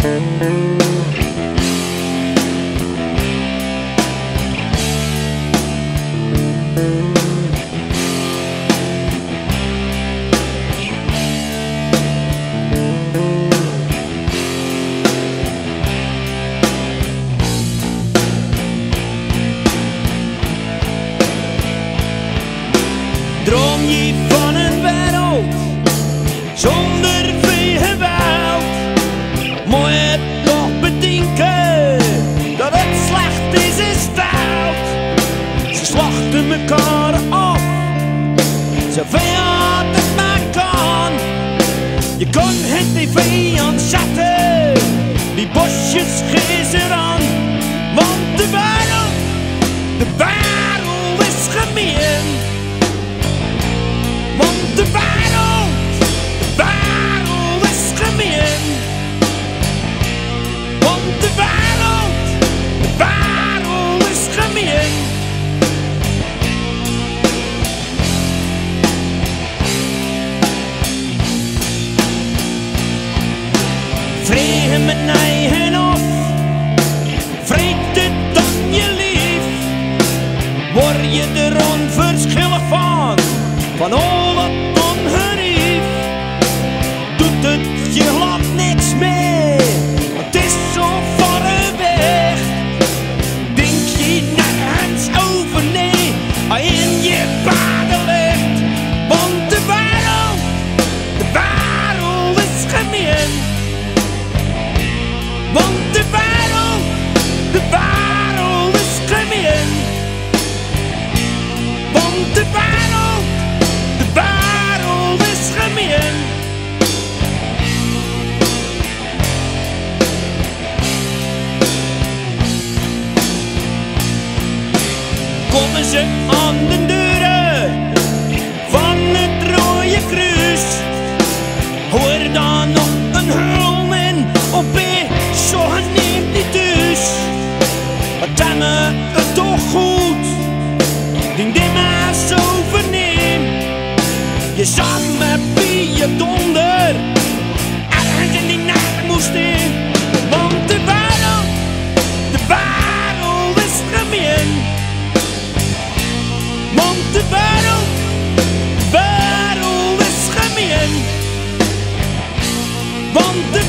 Droom je van een wereld zonder veel geweld? Moet je toch bedenken dat het slecht is fout. Ze slachten elkaar af, zoveel als het maar kan. Je kan het tv aanzetten, die bosjes gezen aan. Want de wereld is gemeen. Want de wereld is gemeen. Want de wereld is gemeen. Vregen met eigen af, vreet het dan je lief. Word je er onverschillig van al wat ongerief. Doet het je glad niks meer, het is zo ver weg. Denk je nergens over, nee, in je baden ligt. Want de wereld is gemeen. Want de wereld is gemeen. Want de wereld is gemeen. Komen ze aan de deuren van het Rode Kruis, hoor dan nog een hulmen op zo neemt niet thuis. Wat dan het toch goed, die maar zo verneem. Je zag me bij je donder, ergens in die nacht moest in. Want de wereld is gemeen. Want de wereld is gemeen. Want de